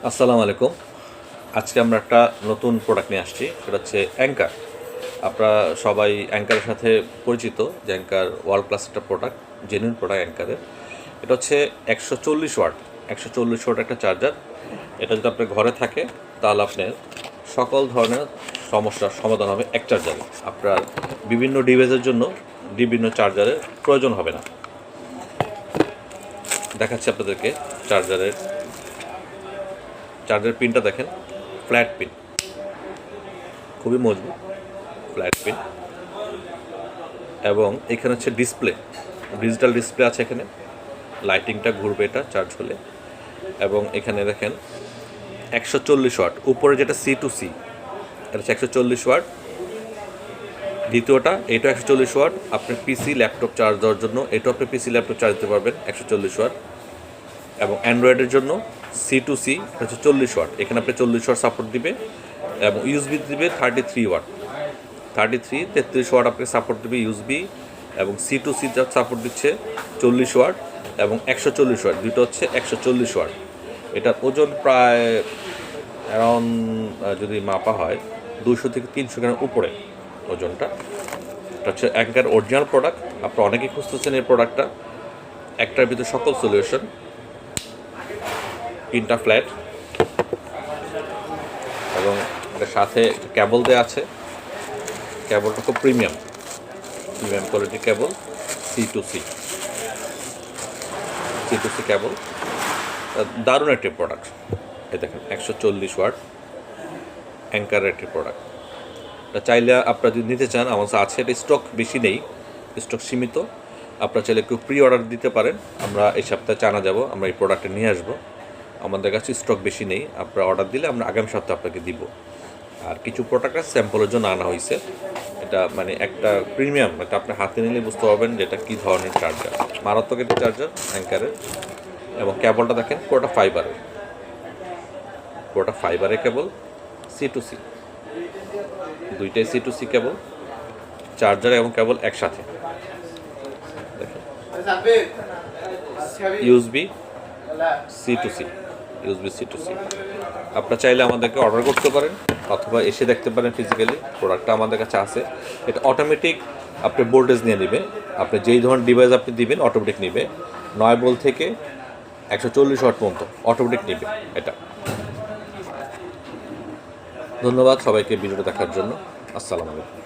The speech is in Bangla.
আসসালামু আলাইকুম। আজকে আমরা একটা নতুন প্রোডাক্ট নিয়ে আসছি, সেটা হচ্ছে অ্যাঙ্কার। আপনারা সবাই অ্যাঙ্কারের সাথে পরিচিত যে অ্যাঙ্কার ওয়ার্ল্ড ক্লাস একটা প্রোডাক্ট, জেনুইন প্রোডাক্ট অ্যাঙ্কারের। এটা হচ্ছে 140 ওয়াট, 140 ওয়াট একটা চার্জার। এটা যদি আপনার ঘরে থাকে তাহলে আপনার সকল ধরনের সমস্যার সমাধান হবে এক চার্জারে। আপনার বিভিন্ন ডিভাইসের জন্য বিভিন্ন চার্জারের প্রয়োজন হবে না। দেখাচ্ছি আপনাদেরকে চার্জারের পিনটা দেখেন, ফ্ল্যাট পিন, খুবই মজবুত ফ্ল্যাট পিন। এবং এখানে হচ্ছে ডিসপ্লে, ডিজিটাল ডিসপ্লে আছে এখানে, লাইটিংটা ঘুরবে এটা চার্জ হলে। এবং এখানে দেখেন 140 ওয়াট, উপরে যেটা C2C, এটা হচ্ছে 140 ওয়াট। দ্বিতীয়টা এটা 140 ওয়াট, আপনার পিসি ল্যাপটপ চার্জ দেওয়ার জন্য এটাও আপনি পিসি ল্যাপটপ চার্জ দিতে পারবেন 140 ওয়াট। এবং অ্যান্ড্রয়েডের জন্য C2C, এটা হচ্ছে 40 ওয়াট, এখানে আপনি 40 ওয়াট সাপোর্ট দিবে। এবং ইউএসবি দিবে 33 ওয়াট, 33 ওয়াট আপনাকে সাপোর্ট দেবে ইউএসবি। এবং C2C যা সাপোর্ট দিচ্ছে 40 ওয়াট এবং 140 ওয়াট, দুটো হচ্ছে 140 ওয়াট। এটার ওজন প্রায় অ্যারাউন্ড, যদি মাপা হয়, 200 থেকে 300 গ্রাম উপরে ওজনটা। এটা হচ্ছে অ্যাঙ্কার অরিজিনাল প্রোডাক্ট। আপনারা অনেকেই খুঁজতেছেন এই প্রোডাক্টটা, একটার ভিতরে সকল সলিউশন। পিনটা ফ্ল্যাট এবং এটার সাথে কেবল দেওয়া আছে। কেবলটা খুব প্রিমিয়াম কোয়ালিটির কেবল, C2C কেবল। দারুণ একটি প্রোডাক্ট। এই দেখেন 140 ওয়াট অ্যাঙ্কারের একটি প্রোডাক্ট। এটা চাইলে আপনারা যদি নিতে চান, আমার কাছে আছে, এটা স্টক বেশি নেই, স্টক সীমিত। আপনারা চাইলে একটু প্রি অর্ডার দিতে পারেন। আমরা এই সপ্তাহে চায়না যাব, আমরা এই প্রোডাক্টটা নিয়ে আসবো। আমাদের কাছে স্টক বেশি নেই, আপনারা অর্ডার দিলে আমরা আগামী সপ্তাহে আপনাকে দিব। আর কিছু প্রোডাক্ট স্যাম্পলের জন্য আনা হয়েছে। এটা মানে একটা প্রিমিয়াম, এটা আপনি হাতে নিলে বুঝতে পারবেন যে এটা কী ধরনের চার্জার। মারাত্মক একটা চার্জার অ্যাঙ্কারের। এবং কেবলটা দেখেন পুরোটা ফাইবারের কেবল, C2C, দুইটাই C2C কেবল, চার্জার এবং কেবল একসাথে। দেখেন ইউএসবি C2C। আপনারা চাইলে আমাদেরকে অর্ডার করতে পারেন অথবা এসে দেখতে পারেন ফিজিক্যালি। প্রোডাক্টটা আমাদের কাছে আছে। এটা অটোমেটিক আপনি ভোল্টেজ নিয়ে নেবে। আপনি যেই ধরনের ডিভাইস আপনি দিবেন অটোমেটিক নেবে, 9 ভোল্ট থেকে 140 ওয়াট পর্যন্ত অটোমেটিক নেবে এটা। ধন্যবাদ সবাইকে ভিডিওটা দেখার জন্য। আসসালামু আলাইকুম।